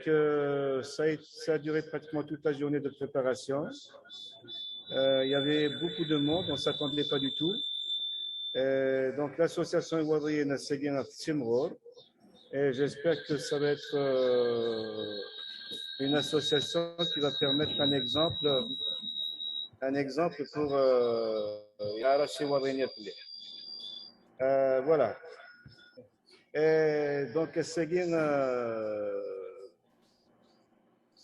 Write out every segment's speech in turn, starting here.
ça a duré pratiquement toute la journée de préparation. Il y avait beaucoup de monde, on ne s'attendait pas du tout. Donc l'association ivoirienne Seguin Timror, et j'espère que ça va être une association qui va permettre un exemple pour Yarachi Ivoirienne. Voilà. Et donc Seguin,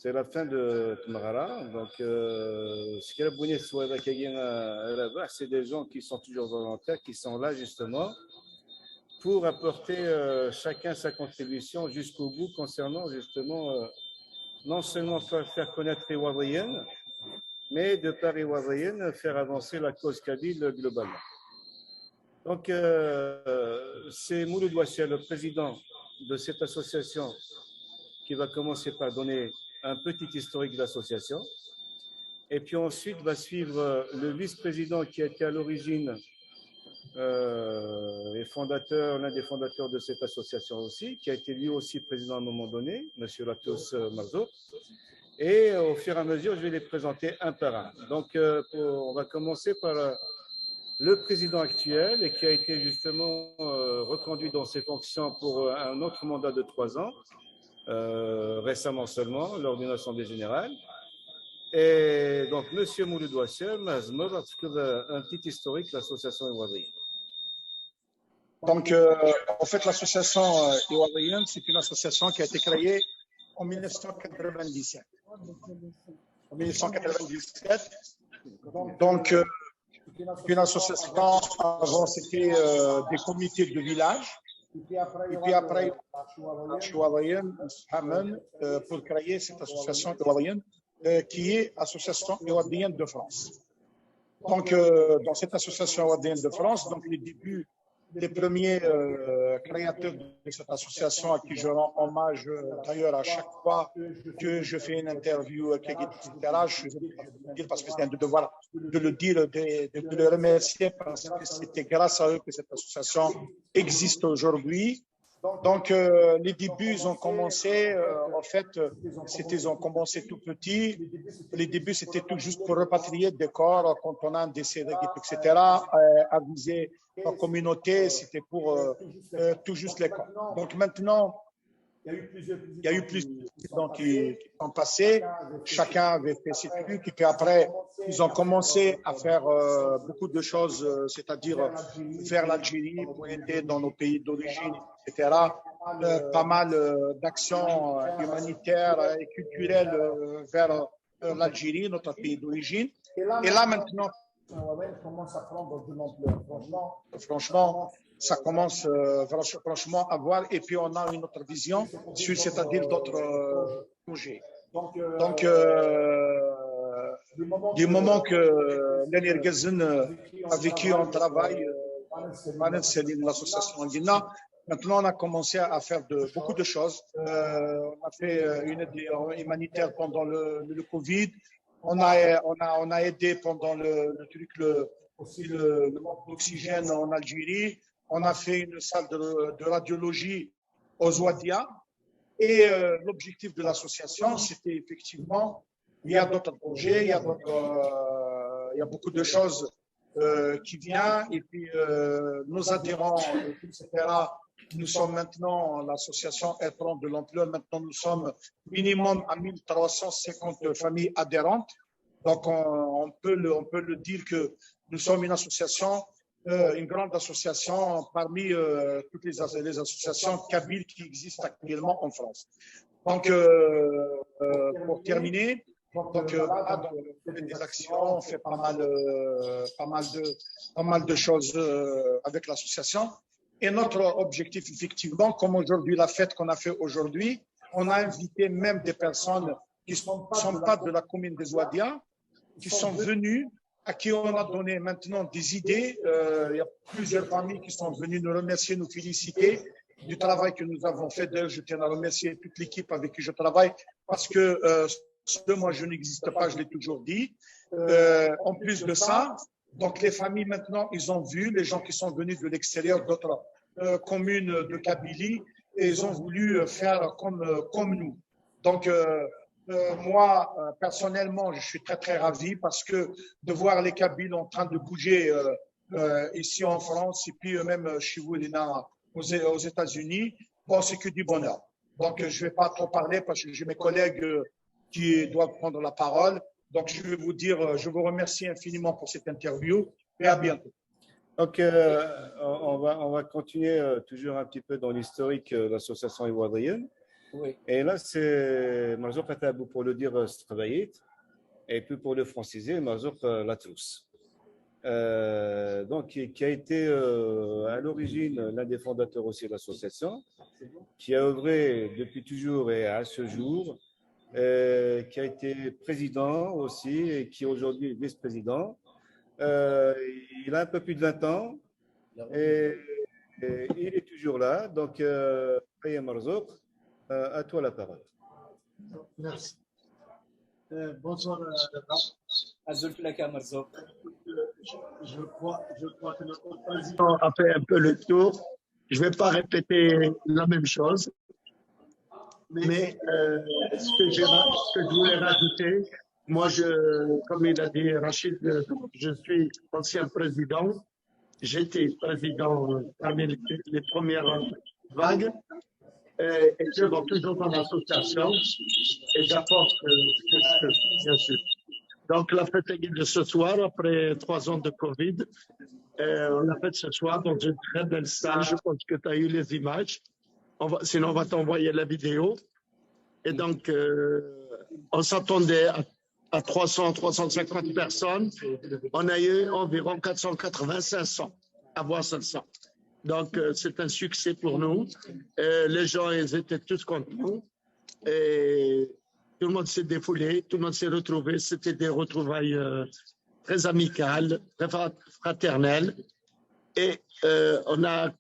c'est la fin de Tmagara. Donc, ce qu'il y a, c'est des gens qui sont toujours volontaires, qui sont là justement pour apporter chacun sa contribution jusqu'au bout concernant justement non seulement faire connaître Ivoirienne, mais de par Ivoirienne, faire avancer la cause kabyle globalement. Donc, c'est Mouloud Ouassiel, le président de cette association, qui va commencer par donner un petit historique de l'association. Et puis ensuite va suivre le vice-président qui a été à l'origine et fondateur, l'un des fondateurs de cette association aussi, qui a été lui aussi président à un moment donné, M. Latos Marzo. Et au fur et à mesure, je vais les présenter un par un. Donc, on va commencer par le président actuel et qui a été justement reconduit dans ses fonctions pour un autre mandat de 3 ans. Récemment seulement, lors d'une assemblée générale. Et donc, M. Mouloud Ouassiel, un petit historique de l'association ivoirienne. Donc, en fait, l'association ivoirienne, c'est une association qui a été créée en 1997. En 1997, donc, une association, avant, c'était des comités de village. Et puis après, pour créer cette association ivoirienne qui est Association ivoirienne de France. Donc, dans cette association ivoirienne de France, donc les débuts, les premiers créateurs de cette association à qui je rends hommage d'ailleurs à chaque fois que je fais une interview, etc., je dire parce que c'est un devoir de le dire, de le remercier parce que c'était grâce à eux que cette association existe aujourd'hui. Donc, les débuts, ils ont commencé, en fait, ils ont commencé tout petit. Les débuts, c'était tout juste pour repatrier des corps quand on a un décès, etc., aviser la communauté, c'était pour tout juste les corps. Donc, maintenant, il y a eu plusieurs présidents qui sont passés. Chacun avait fait ses trucs. Et puis après, ils ont commencé à faire beaucoup de choses, c'est-à-dire vers l'Algérie pour aider dans nos pays d'origine, etc. Pas mal d'actions humanitaires et culturelles vers l'Algérie, notre pays d'origine. Et là, maintenant, commence à prendre de l'ampleur. Franchement, ça commence franchement à voir. Et puis, on a une autre vision sur, c'est-à-dire d'autres projets. Donc, du moment que Lenir Gazen a vécu un travail, l'association Anguina, maintenant, on a commencé à faire beaucoup de choses. On a fait une aide humanitaire pendant le Covid. On a aidé pendant l'oxygène en Algérie. On a fait une salle de radiologie aux Ouadia. Et l'objectif de l'association, c'était effectivement, il y a d'autres projets, il y a beaucoup de choses qui viennent. Et puis, nos adhérents, etc., nous sommes maintenant, l'association, elle prend de l'ampleur. Maintenant, nous sommes minimum à 1350 familles adhérentes. Donc, on peut le dire que nous sommes une association, une grande association parmi toutes les associations kabyles qui existent actuellement en France. Donc, pour terminer, donc, là, on fait des actions, on fait pas mal de choses avec l'association. Et notre objectif, effectivement, comme aujourd'hui, la fête qu'on a fait aujourd'hui, on a invité même des personnes qui ne sont pas de la commune des Ouadia, qui sont venues, à qui on a donné maintenant des idées. Il y a plusieurs familles qui sont venues nous remercier, nous féliciter du travail que nous avons fait. D'ailleurs, je tiens à remercier toute l'équipe avec qui je travaille, parce que moi, je n'existe pas, je l'ai toujours dit. En plus de ça, donc les familles maintenant, ils ont vu, les gens qui sont venus de l'extérieur, d'autres communes de Kabylie, et ils ont voulu faire comme nous. Donc, moi, personnellement, je suis très, très ravi parce que de voir les Kabyles en train de bouger ici en France et puis même chez vous, aux États-Unis, bon, c'est que du bonheur. Donc, je ne vais pas trop parler parce que j'ai mes collègues qui doivent prendre la parole. Donc, je vais vous dire, je vous remercie infiniment pour cette interview et à bientôt. Donc, on va continuer toujours un petit peu dans l'historique de l'association ivoirienne. Oui. Et là, c'est Marzouk Atabou pour le dire travailler, et puis pour le franciser, Marzouk Latrous. Donc, qui a été à l'origine l'un des fondateurs aussi de l'association, qui a œuvré depuis toujours et à ce jour, qui a été président aussi et qui aujourd'hui est vice-président. Il a un peu plus de 20 ans et il est toujours là. Donc, Marzouk, à toi la parole. Merci. Bonsoir, Marzouk. je crois que notre président a fait un peu le tour. Je ne vais pas répéter la même chose, mais ce que je voulais rajouter, moi, comme il a dit Rachid, je suis ancien président. J'étais président parmi les premières vagues. Et j'œuvre toujours dans l'association et j'apporte ce que je peux, bien sûr. Donc, la fête de ce soir, après 3 ans de Covid, on l'a faite ce soir dans une très belle salle. Je pense que tu as eu les images. Sinon, on va t'envoyer la vidéo. Et donc, on s'attendait à 300, 350 personnes. On a eu environ 480-500 à voir ça. Donc, c'est un succès pour nous. Les gens, ils étaient tous contents. Et tout le monde s'est défoulé, tout le monde s'est retrouvé. C'était des retrouvailles très amicales, très fraternelles. Et on a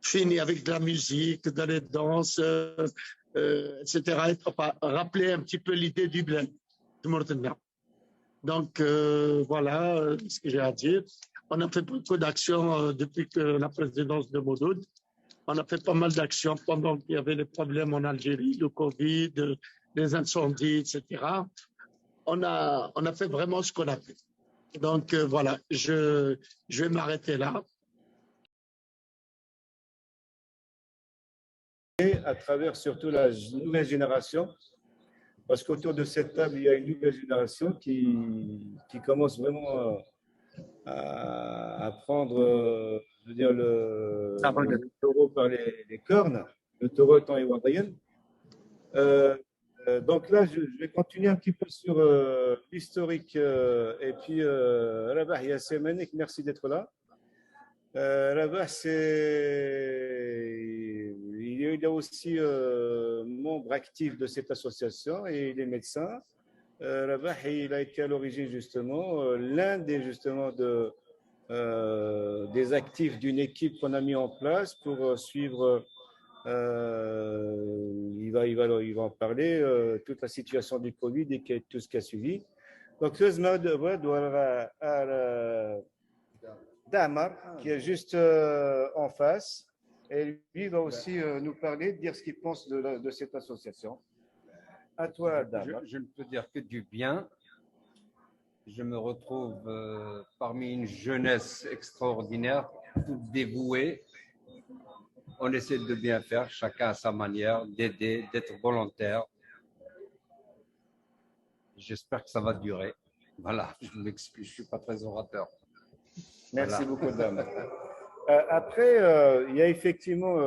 fini avec de la musique, de la danse, etc. Et rappeler un petit peu l'idée du bled. Donc, voilà ce que j'ai à dire. On a fait beaucoup d'actions depuis que la présidence de Moudoud. On a fait pas mal d'actions pendant qu'il y avait les problèmes en Algérie, le Covid, les incendies, etc. On a fait vraiment ce qu'on a fait. Donc, voilà, je vais m'arrêter là. Et à travers surtout la nouvelle génération, parce qu'autour de cette table, il y a une nouvelle génération qui commence vraiment à prendre, je veux dire, le taureau par les cornes, le taureau étant ivoirien. Donc là, je vais continuer un petit peu sur l'historique. Et puis, Rabah Yassemanik, merci d'être là. Rabah, il est aussi membre actif de cette association et il est médecin. Rabah, il a été à l'origine justement l'un des des actifs d'une équipe qu'on a mis en place pour suivre. Il va en parler toute la situation du Covid et tout ce qui a suivi. Donc, Damar, qui est juste en face, et lui va aussi nous parler, dire ce qu'il pense de cette association. À toi, Damar. Je ne peux dire que du bien. Je me retrouve parmi une jeunesse extraordinaire, toute dévouée. On essaie de bien faire, chacun à sa manière, d'aider, d'être volontaire. J'espère que ça va durer. Voilà, je m'excuse, je ne suis pas très orateur. Merci beaucoup, Dame. Après, il y a effectivement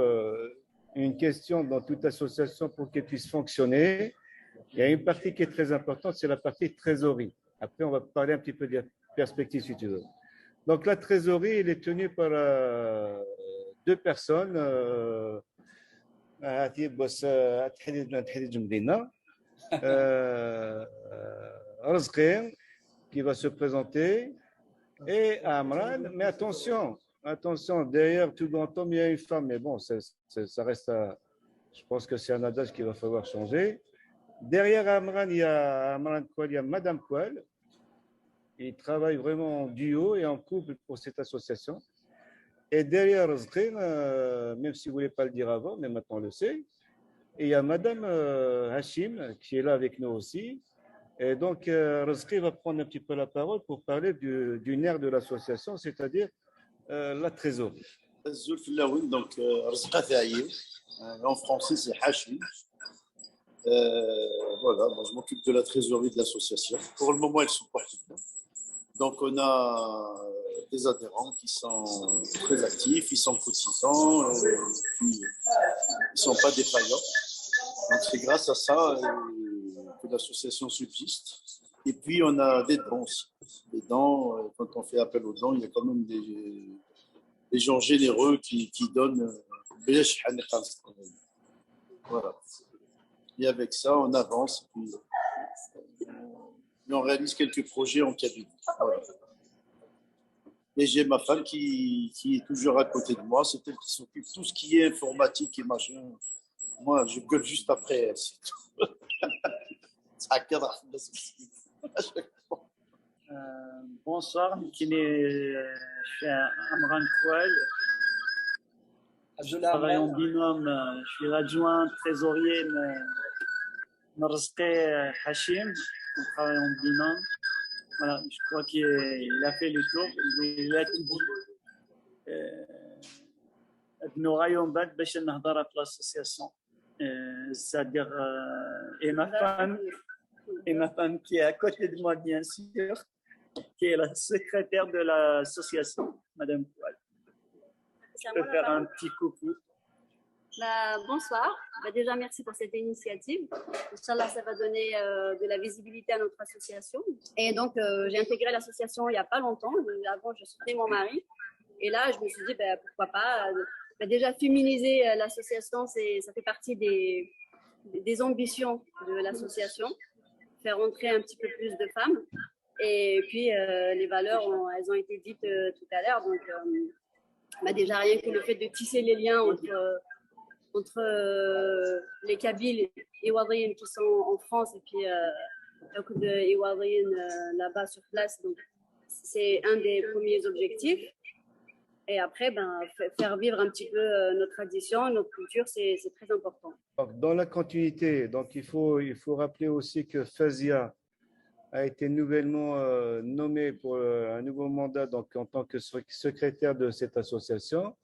une question dans toute association pour qu'elle puisse fonctionner. Il y a une partie qui est très importante, c'est la partie trésorerie. Après, on va parler un petit peu de la perspective, si tu veux. Donc, la trésorerie, elle est tenue par 2 personnes. Razqin, qui va se présenter, et Amran. Mais attention, derrière tout grand homme, il y a une femme. Mais bon, ça reste à. Je pense que c'est un adage qu'il va falloir changer. Derrière Amran, il y a Madame Koual. Ils travaillent vraiment en duo et en couple pour cette association. Et derrière Razqin, même si vous ne voulez pas le dire avant, mais maintenant on le sait, Et il y a Madame Hachim qui est là avec nous aussi. Et donc, Rizqi va prendre un petit peu la parole pour parler du nerf de l'association, c'est-à-dire la trésorerie. Zulfilaoui, donc Rizqa Taïe. En français, c'est Hachim. Voilà, moi, je m'occupe de la trésorerie de l'association. Pour le moment, elle se porte bien. Donc, on a des adhérents qui sont très actifs, ils sont cotisants, puis ils ne sont pas défaillants. Donc, c'est grâce à ça que l'association subsiste. Et puis, on a des dons aussi. Les dons, quand on fait appel aux dons, il y a quand même des gens généreux qui donnent. Voilà. Et avec ça, on avance. Puis, on réalise quelques projets en Kabylie. Voilà. Et j'ai ma femme qui est toujours à côté de moi. C'est elle qui s'occupe de tout ce qui est informatique et machin. Moi, je gueule juste après elle. C'est tout. Ça cadre. Bonsoir, je suis Amran Kouel. Je travaille en binôme, je suis l'adjoint trésorier de Rizqi Hachim. On travaille en binôme. Voilà, je crois qu'il a fait le tour. Il a tout dit. Nous rayon bad باش نهضر في l'association. C'est-à-dire et ma femme qui est à côté de moi bien sûr, qui est la secrétaire de l'association, Madame Koual. Je peux faire un petit coucou. Bonsoir. Déjà, merci pour cette initiative. Inch'Allah, ça va donner de la visibilité à notre association. Et donc, j'ai intégré l'association il n'y a pas longtemps. Avant, je soutenais mon mari. Et là, je me suis dit, pourquoi pas. Déjà, féminiser l'association, ça fait partie des ambitions de l'association. Faire entrer un petit peu plus de femmes. Et puis, les valeurs, elles ont été dites tout à l'heure. Donc, déjà, rien que le fait de tisser les liens entre les Kabyles et Iwadriens qui sont en France et puis beaucoup de Iwadriens là-bas sur place. Donc, c'est un des premiers objectifs. Et après, faire vivre un petit peu notre tradition, notre culture, c'est très important. Donc, dans la continuité, donc il faut rappeler aussi que Fazia a été nouvellement nommée pour un nouveau mandat donc, en tant que secrétaire de cette association,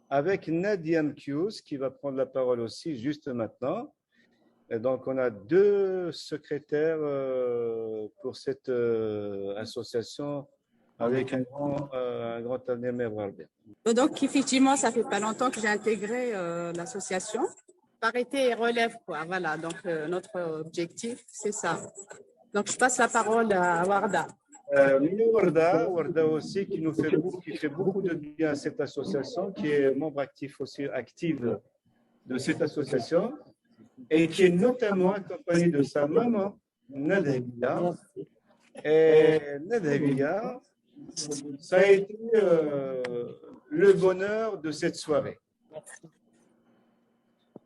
avec Nadia Mkious qui va prendre la parole aussi juste maintenant. Et donc, on a deux secrétaires pour cette association avec un grand avenir. Donc, effectivement, ça fait pas longtemps que j'ai intégré l'association. Parité et relève, quoi. Voilà, donc notre objectif, c'est ça. Donc, je passe la parole à Warda. Warda aussi, qui fait beaucoup de bien à cette association, qui est membre active de cette association, et qui est notamment accompagnée de sa maman, Nadavia. Et Nadavia, ça a été le bonheur de cette soirée.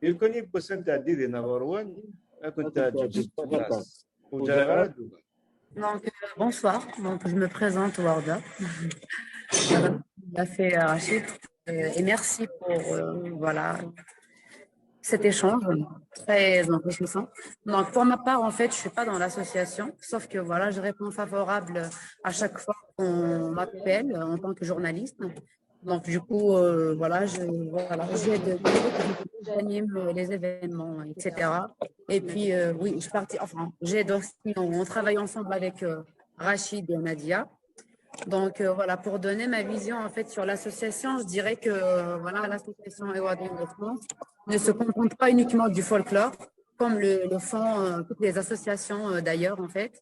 Il connaît pour ça que tu Donc, bonsoir, donc, je me présente Warda. Ça fait Rachid et merci pour voilà, cet échange très enrichissant. Donc, pour ma part, en fait, je ne suis pas dans l'association, sauf que voilà, je réponds favorable à chaque fois qu'on m'appelle en tant que journaliste. Donc, du coup, j'anime les événements, etc. Et puis, oui, j'aide aussi, on travaille ensemble avec Rachid et Nadia. Donc, voilà, pour donner ma vision, en fait, sur l'association, je dirais que, voilà, l'association Iwadriens de France ne se contente pas uniquement du folklore, comme le font toutes les associations d'ailleurs, en fait.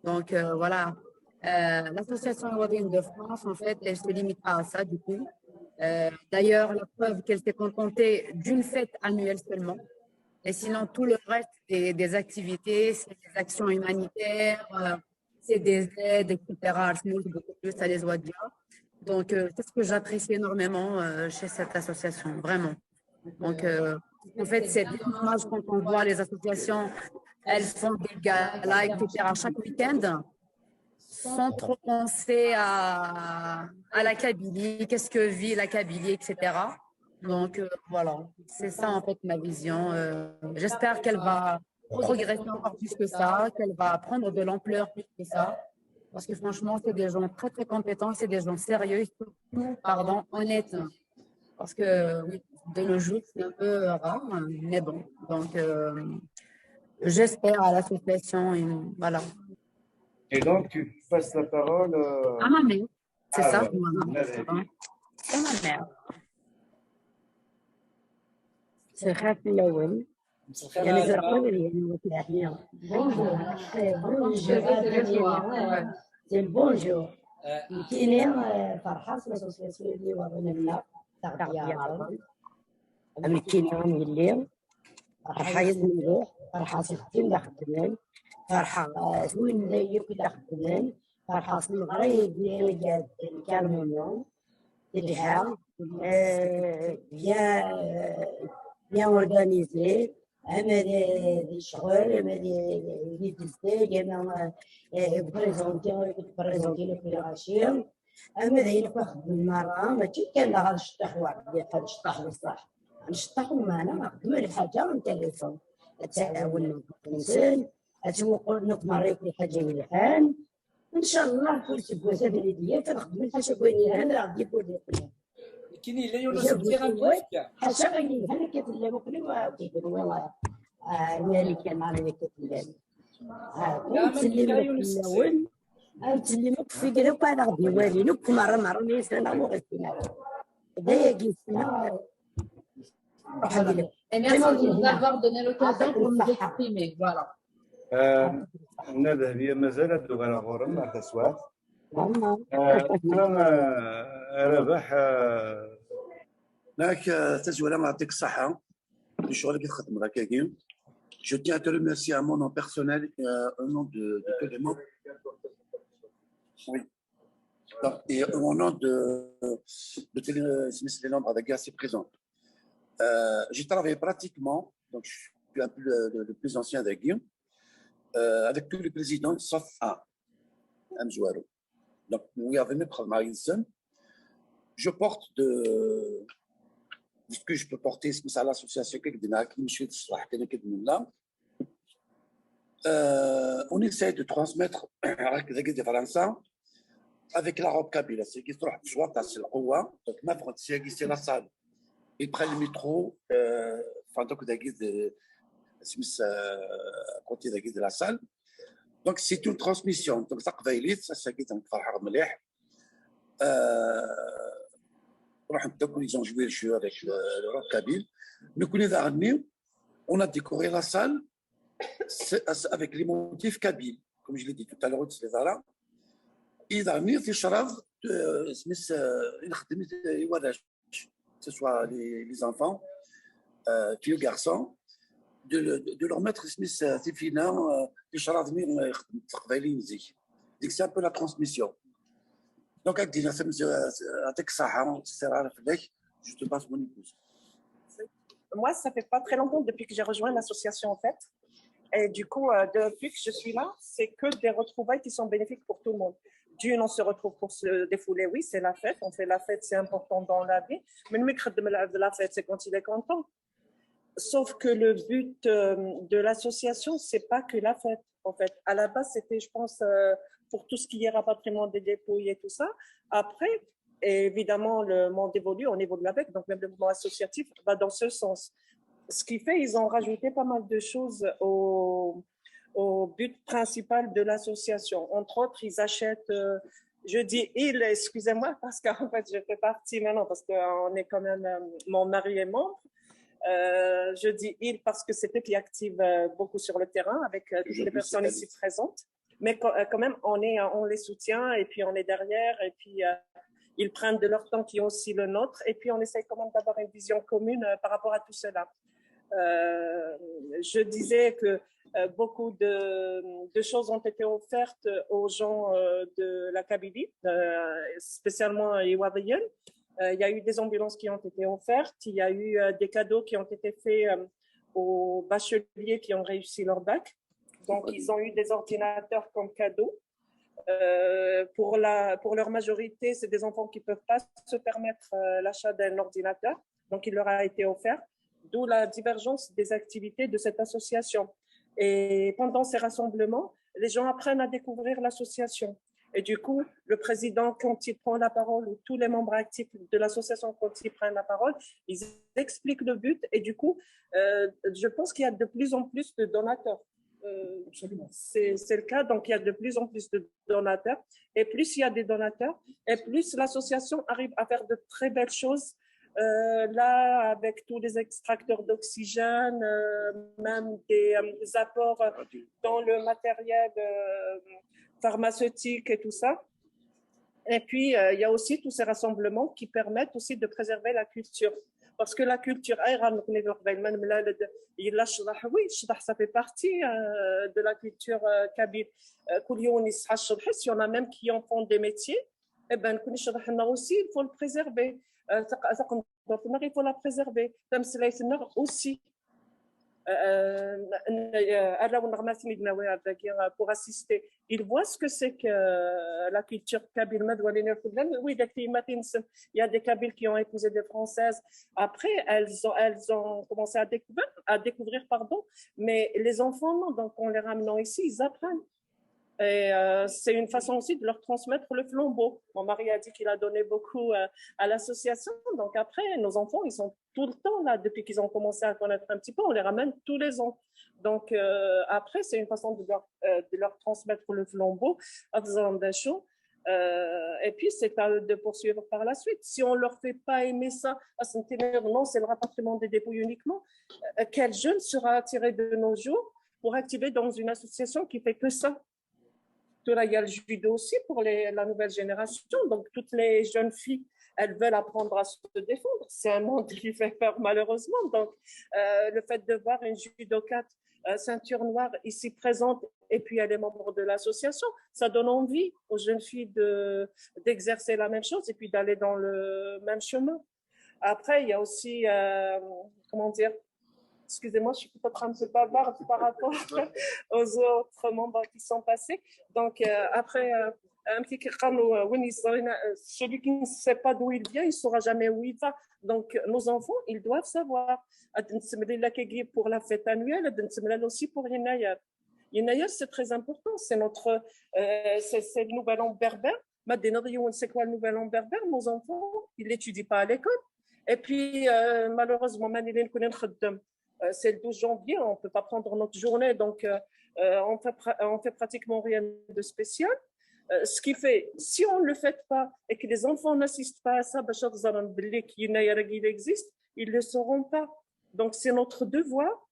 Donc, voilà. L'association Iwadriens de France, en fait, elle se limite pas à ça, du coup. D'ailleurs, la preuve qu'elle s'est contentée d'une fête annuelle seulement. Et sinon, tout le reste des activités, c'est des actions humanitaires, c'est des aides, etc. Beaucoup plus à les Ouadia. Donc, c'est ce que j'apprécie énormément chez cette association, vraiment. Donc, en fait, c'est dommage quand on voit les associations, elles font des galas, etc. chaque week-end, sans trop penser à la Kabylie, qu'est-ce que vit la Kabylie, etc. Donc, voilà, c'est ça en fait ma vision. J'espère qu'elle va progresser encore plus que ça, qu'elle va prendre de l'ampleur plus que ça. Parce que franchement, c'est des gens très, très compétents, c'est des gens sérieux, surtout, pardon, honnêtes. Parce que oui, de nos jours, c'est un peu rare, mais bon. Donc, j'espère à l'association, voilà. Et donc, tu passes la parole À ma mère, c'est ça? voilà. À ma mère. C'est Khafi Lawel. يعني زرقاء اللي يعني C'est le bonjour. كاينين فرحة في الاسوسياسيون اللي وضعنا لنا تغطية مرض. أما كاينين اللي فرحة يزملوح فرحة ستين اللي خدمين فرحة زوين اللي كل خدمين فرحة المغرب اللي كالمونيون اللي bien organisé, des شغل des ديستي كما بريزونتي الفيدراسيون اما ذي ناخذ المره ماشي كان غادي نشطح واحد غادي نشطح بصح نشطح معنا نخدم الحاجه من تليفون تعاون الانسان اتوقع نتمري في حاجه مليحان ان شاء الله كل سبوسه بلديه كنخدم الحاجه كوينه انا غادي يكون كاين اللي يونس التيران حاشا غادي انا كتلم وكلم كيقولوا والله مالك كان على كتلم تسلم الاول تسلمك في كذا وبعد غادي والينك مره نيسنا وغسنا هذايا كيسنا Et merci de nous avoir donné l'occasion pour nous exprimer. Voilà. هي ما زالت دوغانا غورم مع تسوات ربح معك تزويله ما يعطيك الصحه الشغل اللي كتخدم راه كاين. Je tiens à te remercier à mon nom personnel, au nom de tous les membres. Oui. Donc, et au nom de tous les membres de la présents. J'ai travaillé pratiquement, donc je suis un peu le plus ancien de Guillaume, avec tous les présidents, sauf un, Mzouaro. Donc, nous y avons mis je porte de ce que je peux porter, c'est à l'association on essaie de transmettre des Français avec l'arabe kabyle. C'est qui se trouve c'est le Roua, donc c'est la salle. Ils prennent le métro, donc côté de la salle. Donc c'est une transmission. Donc ça c'est qui est فرحة مليح. Ils ont joué le jeu avec le rock kabyle. Nous connaissons on a décoré la salle avec les motifs kabyles, comme je l'ai dit tout à l'heure, c'est là. Ils ont mis des charabes, que ce soit les enfants, filles, garçons, de leur mettre des finants, des charabes, c'est un peu la transmission. Donc, je te passe mon épouse. Moi, ça fait pas très longtemps depuis que j'ai rejoint l'association en fait. Et du coup, depuis que je suis là, c'est que des retrouvailles qui sont bénéfiques pour tout le monde. D'une, on se retrouve pour se défouler. Oui, c'est la fête. On fait la fête, c'est important dans la vie. Mais le micro de la fête, c'est quand il est content. Sauf que le but de l'association, c'est pas que la fête. En fait, à la base, c'était, je pense, pour tout ce qui est rapatriement des dépouilles et tout ça. Après, évidemment, le monde évolue au niveau de l'AVEC, donc même le mouvement associatif va dans ce sens. Ce qui fait, ils ont rajouté pas mal de choses au but principal de l'association. Entre autres, ils achètent, je dis ils, excusez-moi, parce qu'en fait, je fais partie maintenant, parce qu'on est quand même, mon mari est membre. Je dis ils parce que c'est eux qui activent beaucoup sur le terrain avec toutes les personnes ici présentes. Mais quand même, on les soutient et puis on est derrière et puis ils prennent de leur temps qui est aussi le nôtre et puis on essaie quand même d'avoir une vision commune par rapport à tout cela. Je disais que beaucoup de choses ont été offertes aux gens de la Kabylie, spécialement à Iwadien. Il y a eu des ambulances qui ont été offertes, il y a eu des cadeaux qui ont été faits aux bacheliers qui ont réussi leur bac. Donc, ils ont eu des ordinateurs comme cadeau. Pour leur majorité, c'est des enfants qui ne peuvent pas se permettre l'achat d'un ordinateur. Donc, il leur a été offert, d'où la divergence des activités de cette association. Et pendant ces rassemblements, les gens apprennent à découvrir l'association. Et du coup, le président, quand il prend la parole, ou tous les membres actifs de l'association, quand ils prennent la parole, ils expliquent le but. Et du coup, je pense qu'il y a de plus en plus de donateurs. C'est le cas, donc il y a de plus en plus de donateurs. Et plus il y a des donateurs, et plus l'association arrive à faire de très belles choses. Là, avec tous les extracteurs d'oxygène, même des apports dans le matériel pharmaceutique et tout ça. Et puis, il y a aussi tous ces rassemblements qui permettent aussi de préserver la culture. Parce que la culture, ça fait partie de la culture kabyle. Il y en a même qui en font des métiers. Eh ben, aussi, il faut le préserver. Il faut la préserver. Aussi. Pour assister. Ils voient ce que c'est que la culture kabyle. Oui, il y a des Kabyles qui ont épousé des Françaises. Après, elles ont commencé à découvrir, mais les enfants, non. Donc, en les ramenant ici, ils apprennent. Et c'est une façon aussi de leur transmettre le flambeau. Mon mari a dit qu'il a donné beaucoup à l'association. Donc après, nos enfants, ils sont tout le temps là. Depuis qu'ils ont commencé à connaître un petit peu, on les ramène tous les ans. Donc après, c'est une façon de leur transmettre le flambeau. Et puis, c'est à eux de poursuivre par la suite. Si on ne leur fait pas aimer ça, non, c'est le rapatriement des dépouilles uniquement. Quel jeune sera attiré de nos jours pour activer dans une association qui fait que ça? Il y a le judo aussi pour la nouvelle génération. Donc, toutes les jeunes filles, elles veulent apprendre à se défendre. C'est un monde qui fait peur, malheureusement. Donc, le fait de voir une judokate ceinture noire ici présente et puis elle est membre de l'association, ça donne envie aux jeunes filles d'exercer la même chose et puis d'aller dans le même chemin. Après, il y a aussi, excusez-moi, je suis peut-être un peu bavarde par rapport aux autres membres qui sont passés. Donc, après, un petit celui qui ne sait pas d'où il vient, il ne saura jamais où il va. Donc, nos enfants, ils doivent savoir. Pour la fête annuelle, aussi pour Yenayar. Yenayar, c'est très important. C'est c'est le nouvel an berbère. C'est quoi le nouvel an berbère? Nos enfants, ils ne l'étudient pas à l'école. Et puis, malheureusement, c'est le 12 janvier, on ne peut pas prendre notre journée, donc on fait pratiquement rien de spécial. Ce qui fait, si on ne le fait pas et que les enfants n'assistent pas à ça, il existe, ils ne le sauront pas. Donc, c'est notre devoir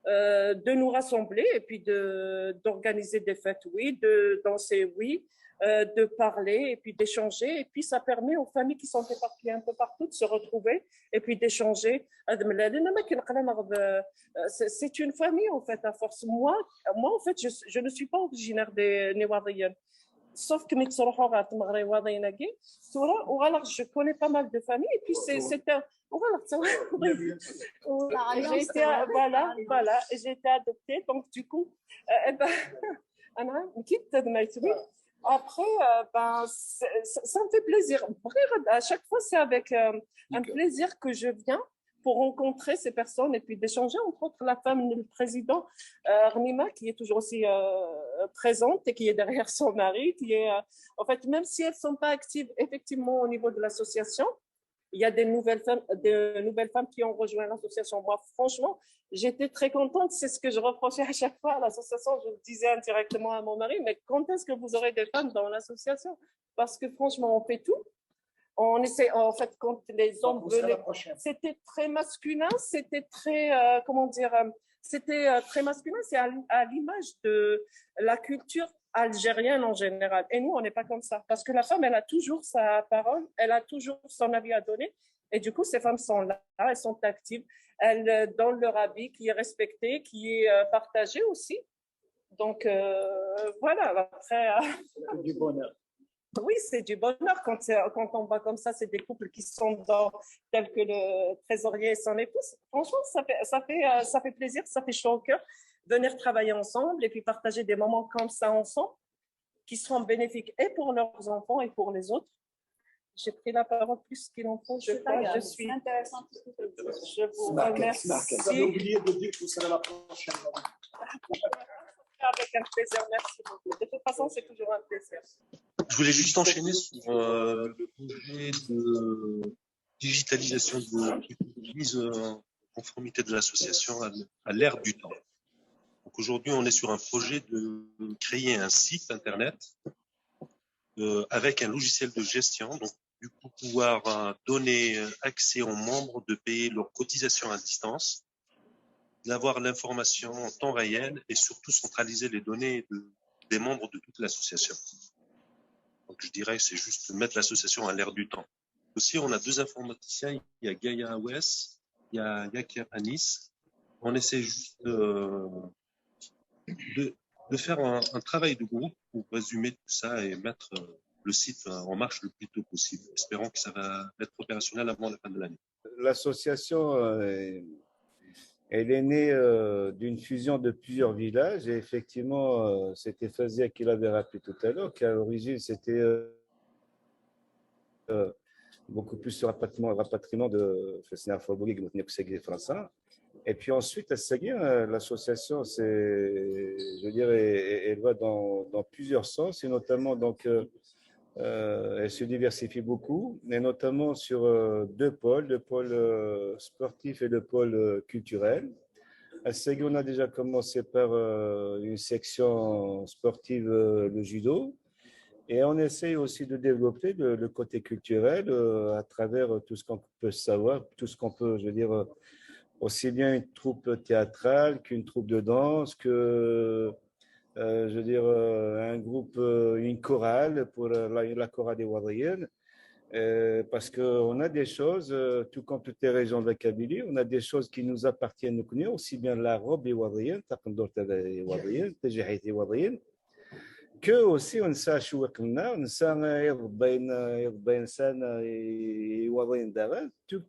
de nous rassembler et puis d'organiser des fêtes, oui, de danser, oui, de parler et puis d'échanger. Et puis, ça permet aux familles qui sont éparpillées un peu partout de se retrouver et puis d'échanger. C'est une famille, en fait, à force. Moi en fait, je ne suis pas originaire des Néwadriennes. Sauf que je connais pas mal de familles et puis c'est un j'ai été adoptée, donc du coup après ça me fait plaisir. À chaque fois c'est avec un plaisir que je viens pour rencontrer ces personnes et puis d'échanger, entre autres la femme du président Rnima, qui est toujours aussi présente et qui est derrière son mari, qui est en fait, même si elles ne sont pas actives effectivement au niveau de l'association, il y a des nouvelles femmes qui ont rejoint l'association. Moi, franchement, j'étais très contente. C'est ce que je reprochais à chaque fois à l'association. Je le disais indirectement à mon mari, mais quand est-ce que vous aurez des femmes dans l'association? Parce que franchement, on fait tout. On essaie, en fait, quand les hommes venaient, c'était très masculin, c'était très, c'était très masculin. C'est à l'image de la culture algérienne en général. Et nous, on n'est pas comme ça. Parce que la femme, elle a toujours sa parole, elle a toujours son avis à donner. Et du coup, ces femmes sont là, elles sont actives, elles donnent leur avis qui est respecté, qui est partagé aussi. Donc, voilà, après… C'est du bonheur. Oui, c'est du bonheur quand on voit comme ça, c'est des couples qui sont tels que le trésorier et son épouse. Franchement, ça fait plaisir, ça fait chaud au cœur. Venir travailler ensemble et puis partager des moments comme ça ensemble qui seront bénéfiques et pour leurs enfants et pour les autres. J'ai pris la parole plus qu'il en faut. Je crois. Je suis. intéressant. Je vous remercie. Vous avez oublié de dire que vous serez la prochaine. Avec un plaisir, merci beaucoup. De toute façon, c'est toujours un plaisir. Je voulais juste enchaîner sur le projet de digitalisation de mise en conformité de l'association à l'ère du temps. Donc aujourd'hui, on est sur un projet de créer un site internet avec un logiciel de gestion. Donc du coup, pouvoir donner accès aux membres de payer leurs cotisations à distance, d'avoir l'information en temps réel et surtout centraliser les données des membres de toute l'association. Donc je dirais que c'est juste mettre l'association à l'ère du temps. Aussi, on a deux informaticiens, il y a Gaïa Awes, il y a Yakir Anis. On essaie juste de faire un travail de groupe pour résumer tout ça et mettre le site en marche le plus tôt possible, espérant que ça va être opérationnel avant la fin de l'année. L'association, elle est née d'une fusion de plusieurs villages et effectivement, c'était Fazia qui l'avait rappelé tout à l'heure, qu'à l'origine, c'était beaucoup plus sur rapatriement de français. Et puis ensuite, à Seguin, l'association, je dirais, elle va dans plusieurs sens et notamment donc elle se diversifie beaucoup, et notamment sur deux pôles, le pôle sportif et le pôle culturel. À Seguin, on a déjà commencé par une section sportive, le judo, et on essaye aussi de développer le côté culturel à travers tout ce qu'on peut savoir, tout ce qu'on peut, je veux dire, aussi bien une troupe théâtrale qu'une troupe de danse, que je veux dire, un groupe, une chorale pour la chorale des Wadriyennes, parce qu'on a des choses, tout comme toutes les régions de la Kabylie, on a des choses qui nous appartiennent, nous, aussi bien la robe des Wadriyennes, que aussi on sait شوقنا ونسى يربين إنسان يوضين دغال tout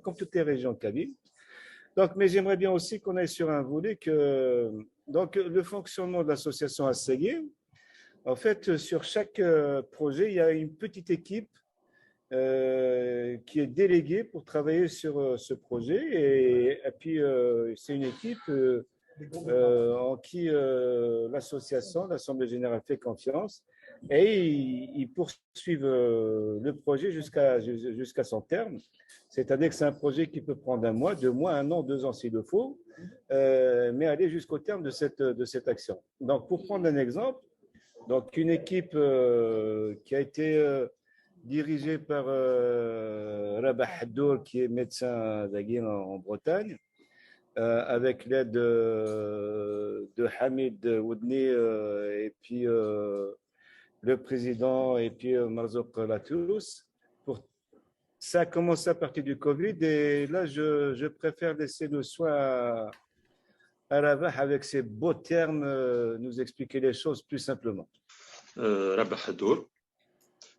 comme toutes les régions kabyles. Donc, mais j'aimerais bien aussi qu'on aille sur un volet que donc le fonctionnement de l'association Assegué, en fait, sur chaque projet, il y a une petite équipe qui est déléguée pour travailler sur ce projet, et puis c'est une équipe en qui l'association, l'Assemblée générale fait confiance, et ils poursuivent le projet jusqu'à son terme. C'est-à-dire que c'est un projet qui peut prendre 1 mois, 2 mois, 1 an, 2 ans s'il le faut, mais aller jusqu'au terme de cette action. Donc, pour prendre un exemple, donc une équipe qui a été dirigée par Rabah Haddour, qui est médecin en Bretagne, avec l'aide de Hamid Oudni et puis le président et puis Marzouk Latous. Ça a commencé à partir du Covid, et là je préfère laisser le soin à Rabah, avec ses beaux termes, nous expliquer les choses plus simplement. Rabah Haddour,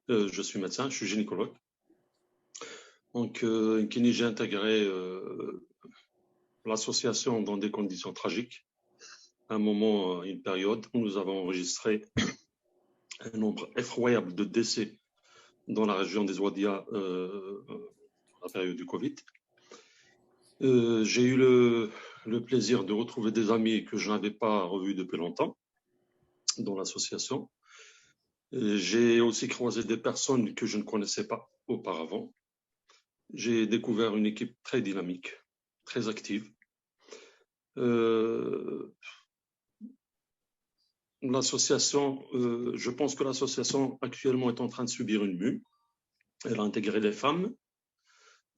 je suis médecin, je suis gynécologue. Donc, j'ai intégré l'association dans des conditions tragiques. À un moment, une période où nous avons enregistré un nombre effroyable de décès dans la région des Ouadia à la période du Covid. J'ai eu le plaisir de retrouver des amis que je n'avais pas revus depuis longtemps dans l'association. J'ai aussi croisé des personnes que je ne connaissais pas auparavant. J'ai découvert une équipe très dynamique, très active. L'association, je pense que l'association actuellement est en train de subir une mue. Elle a intégré les femmes.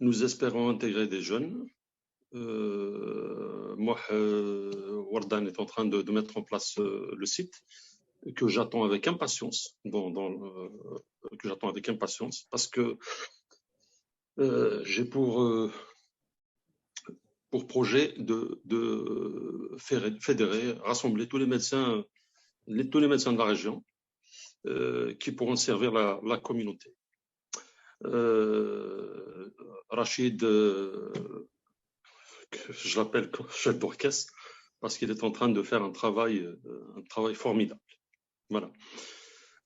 Nous espérons intégrer des jeunes. Moi, Wardan est en train de mettre en place le site que j'attends avec impatience, que j'attends avec impatience, parce que j'ai pour projet de fédérer, rassembler tous les médecins de la région qui pourront servir la communauté. Rachid, je l'appelle chef d'orchestre parce qu'il est en train de faire un travail formidable. Voilà.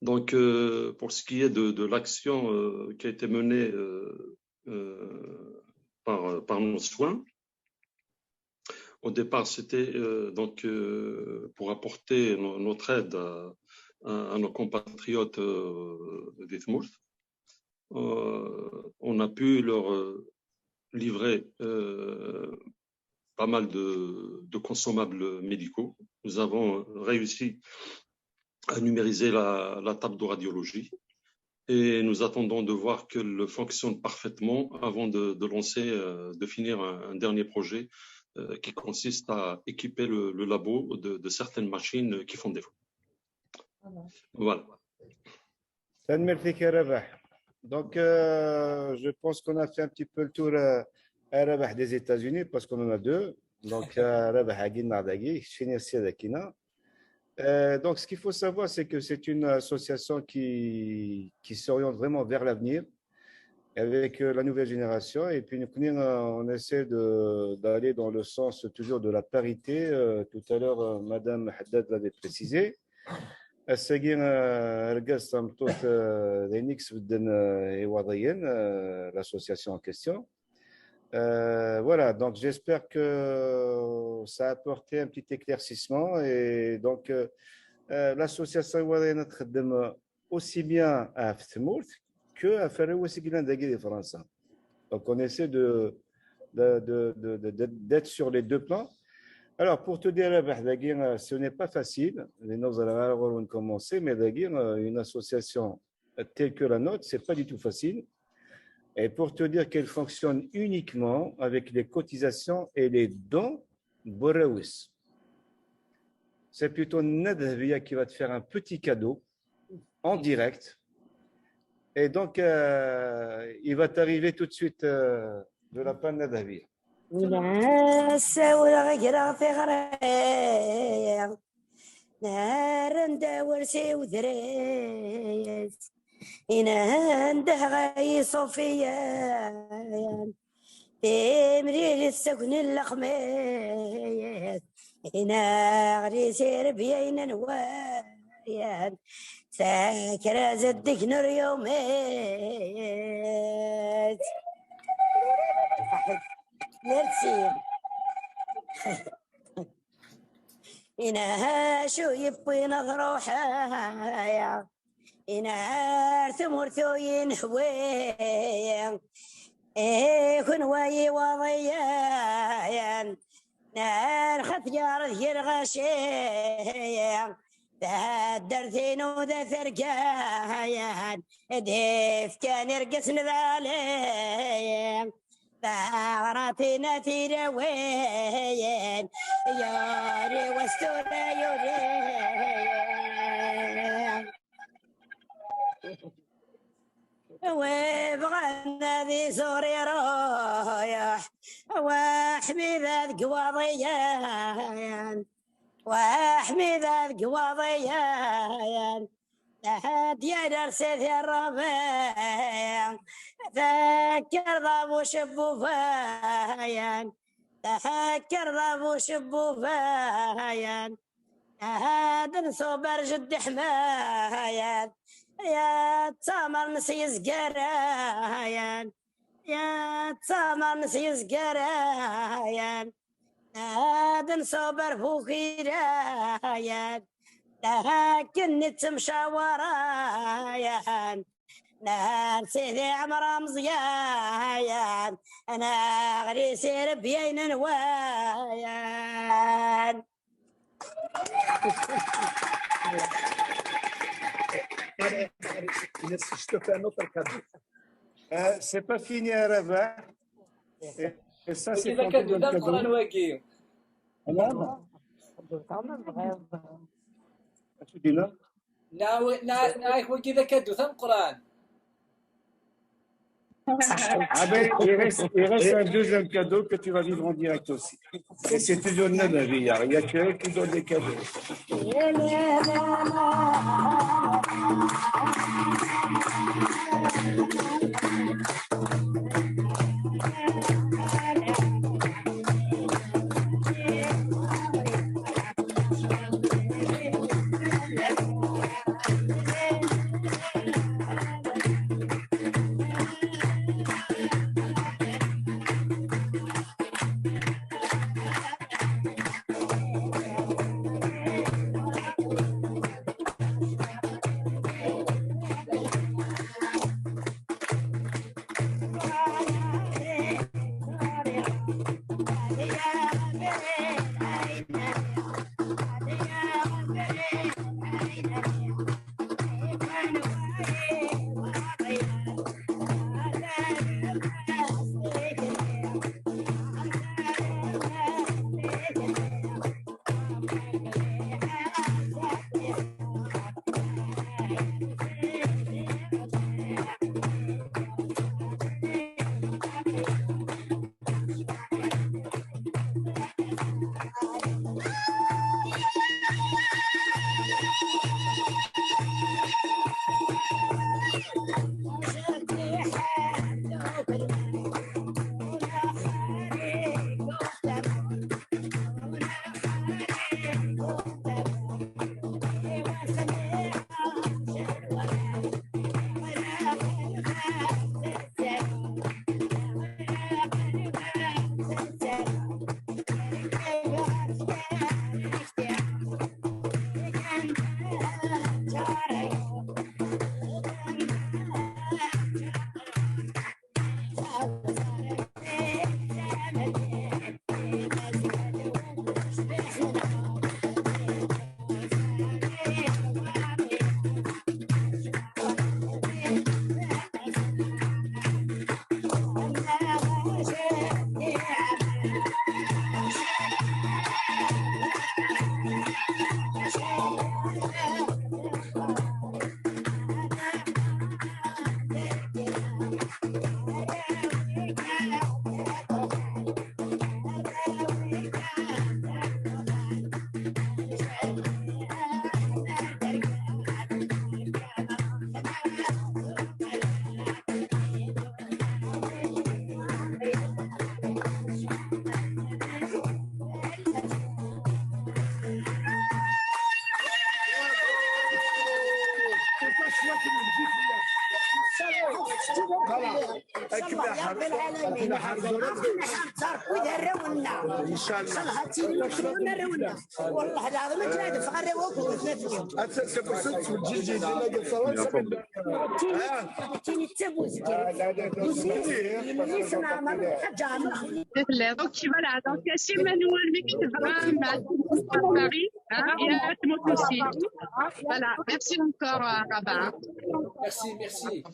Donc, pour ce qui est de l'action qui a été menée par nos soins, au départ, c'était donc pour apporter notre aide à nos compatriotes d'Ithmout. On a pu leur livrer pas mal de consommables médicaux. Nous avons réussi à numériser la table de radiologie et nous attendons de voir qu'elle fonctionne parfaitement avant de lancer, de finir un dernier projet qui consiste à équiper le labo de certaines machines qui font défaut. Voilà. Donc, je pense qu'on a fait un petit peu le tour à Rabah des États-Unis parce qu'on en a deux. Donc, Rabah Agin Mardagui, Chinesiya Dakina. Donc, ce qu'il faut savoir, c'est que c'est une association qui s'oriente vraiment vers l'avenir avec la nouvelle génération. Et puis, on essaie d'aller dans le sens toujours de la parité. Tout à l'heure, Madame Haddad l'avait précisé. L'association en question. Voilà, donc j'espère que ça a apporté un petit éclaircissement. Et donc, l'association aussi bien à Ftmourt qu'à Ferroussiglan de France. Donc, on essaie d'être sur les deux plans. Alors, pour te dire, ce n'est pas facile. Nous allons commencer, mais une association telle que la nôtre, ce n'est pas du tout facile. Et pour te dire qu'elle fonctionne uniquement avec les cotisations et les dons Borawis. C'est plutôt Nadhavia qui va te faire un petit cadeau en direct. Et donc, il va t'arriver tout de suite de la part de Nadhavia. وناس ورغيرة في غريق نار ندور سي وذريس إنا عنده غاي صوفيا تمرير السكن اللخميس إنا غري سير بينا نوايا ساكرة زدك نور يوميس Merci. إنها شو يبقي نظروحها إنها ثمر ثوين هوين كن واي وضيان نار خثيار ذير غشيان ذا درثين وذا ثرقايان ديف كان يرقص نذالين ثغراتنا تيروين يوري وستونا يوري وبغنا ذي سوري رايح واحمي ذا قواضيان واحمي ذا قواضيان ديال ارسل الربيع تذكر ضابو شبوفايان تذكر ضابو شبوفايان هذا صبر جد حمايان يا تسامر نسيز قرايان يا تسامر نسيز قرايان هذا صبر فوخيرايان لكن نتمشى ورايان نار سيدي عمر مزيان انا غري سير بين نوايان C'est pas fini à Rabat. Et ça, c'est إذا كان ذا القرآن واقي. نايك واقي ذا كدو ثم قرآن. Il reste un deuxième cadeau que tu vas vivre en direct aussi. Et c'est toujours Nadavia. Il y a que qui donne des cadeaux. ان شاء الله يا رب العالمين عرفنا حال تارك ويدهرونا ان شاء الله هاتيني وكلنا رونا والله العظيم ثلاثه فقط روكم ثلاثه أتسكت برسلت والجيجي اللي لقى فرنسا تيني تبوز Donc voilà, donc chez Manuel Paris, et à Atmos aussi. Voilà, merci encore Rabat. Merci, merci.